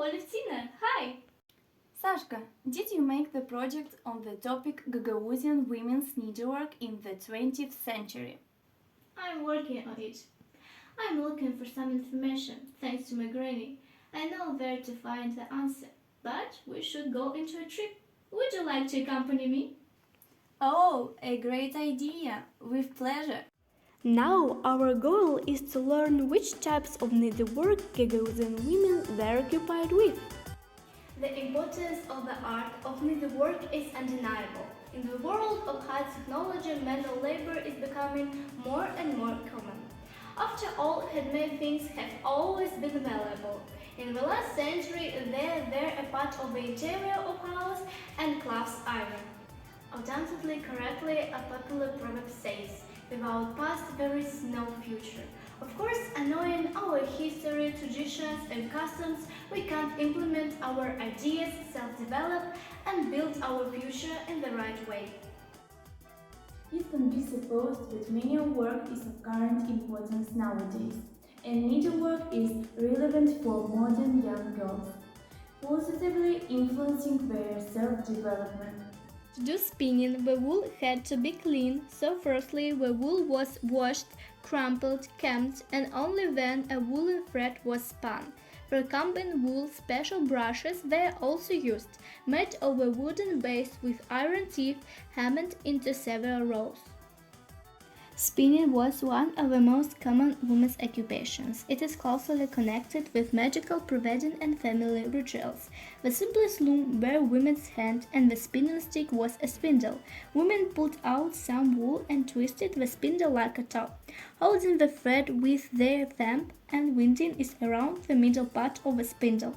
Alevtina, hi! Sashka, did you make the project on the topic Gagauzien women's needlework in the 20th century? I'm working on it. I'm looking for some information, thanks to my granny. I know where to find the answer, but we should go into a trip. Would you like to accompany me? Oh, a great idea! With pleasure! Now our goal is to learn which types of needlework Gagauzien women were occupied with. The importance of the art of needlework is undeniable. In the world of high technology, manual labor is becoming more and more common. After all, handmade things have always been valuable. In the last century, they were a part of the interior of house and clothes iron. Undoubtedly correctly, a popular proverb says, without past there is no future. Of course, knowing our history, traditions and customs, we can't implement our ideas, self-develop and build our future in the right way. It can be supposed that manual work is of current importance nowadays, and needlework is relevant for modern young girls, positively influencing their self-development. To do spinning, the wool had to be clean, so firstly the wool was washed, crumpled, combed, and only then a woolen thread was spun. For combing wool, special brushes were also used, made of a wooden base with iron teeth hammered into several rows. Spinning was one of the most common women's occupations. It is closely connected with magical providing and family rituals. The simplest loom were women's hand and the spinning stick was a spindle. Women pulled out some wool and twisted the spindle like a top, holding the thread with their thumb, and winding is around the middle part of the spindle.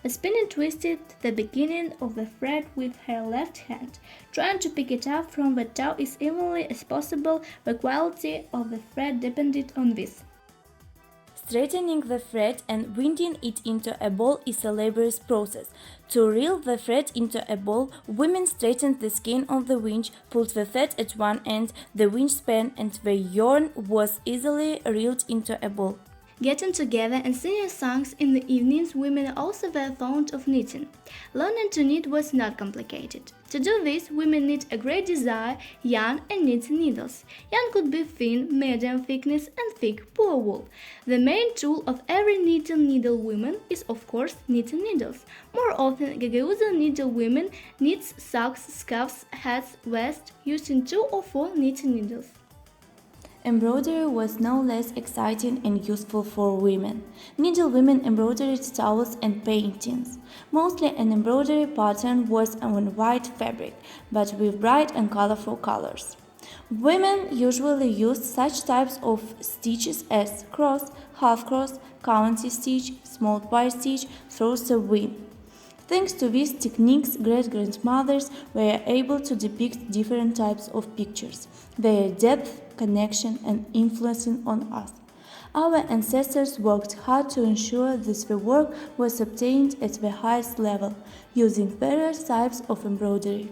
The spinner twisted the beginning of the thread with her left hand, trying to pick it up from the toe as evenly as possible. The quality of the thread depended on this. Straightening the thread and winding it into a ball is a laborious process. To reel the thread into a ball, women straightened the skein of the winch, pulled the thread at one end, the winch span, and the yarn was easily reeled into a ball. Getting together and singing songs in the evenings, women also were fond of knitting. Learning to knit was not complicated. To do this, women need a great desire, yarn and knitting needles. Yarn could be thin, medium thickness and thick poor wool. The main tool of every knitting needlewoman is of course knitting needles. More often, Gagauzien needlewomen knits socks, scarves, hats, vests, using 2 or 4 knitting needles. Embroidery was no less exciting and useful for women. Needlewomen embroidered towels and paintings. Mostly an embroidery pattern was on white fabric, but with bright and colorful colors. Women usually used such types of stitches as cross, half cross, county stitch, small pie stitch, trousseau weave. Thanks to these techniques, great-grandmothers were able to depict different types of pictures, their depth, connection, and influencing on us. Our ancestors worked hard to ensure that the work was obtained at the highest level, using various types of embroidery.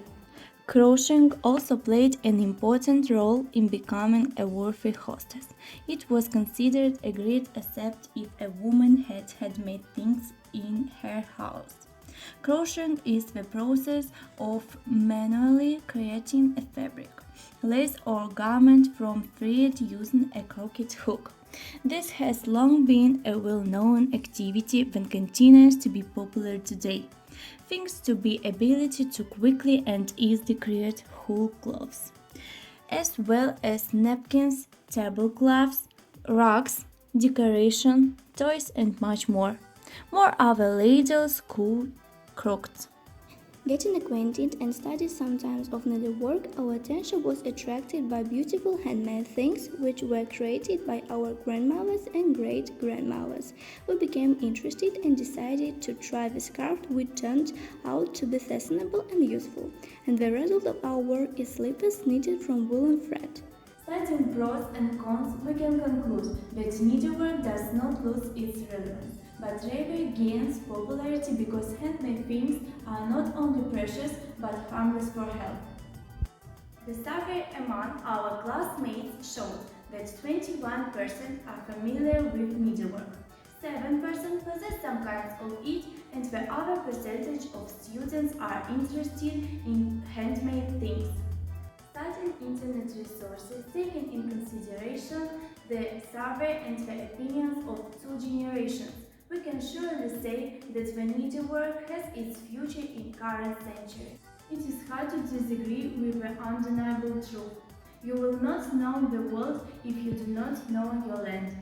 Crocheting also played an important role in becoming a worthy hostess. It was considered a great asset if a woman had handmade things in her house. Crocheting is the process of manually creating a fabric, lace or garment from thread using a crooked hook. This has long been a well-known activity and continues to be popular today, thanks to the ability to quickly and easily create whole cloths, as well as napkins, tablecloths, rugs, decoration, toys and much more. More other ladles could crooked. Getting acquainted and study sometimes of needlework, our attention was attracted by beautiful handmade things which were created by our grandmothers and great-grandmothers. We became interested and decided to try the scarf, which turned out to be fashionable and useful. And the result of our work is slippers knitted from woolen thread. Citing pros and cons, we can conclude that needlework does not lose its relevance, but rather gains popularity because handmade things are not only precious but harmless for health. The survey among our classmates showed that 21% are familiar with needlework, 7% possess some kinds of it, and the other percentage of students are interested in handmade things. Studying internet resources, taking in consideration the survey and the opinions of two generations, we can surely say that the needlework has its future in current century. It is hard to disagree with the undeniable truth. You will not know the world if you do not know your land.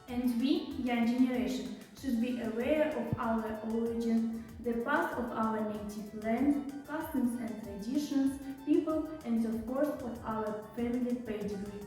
And we, young generation, should be aware of our origin, the past of our native land, customs and traditions, people, and of course of our family pedigree.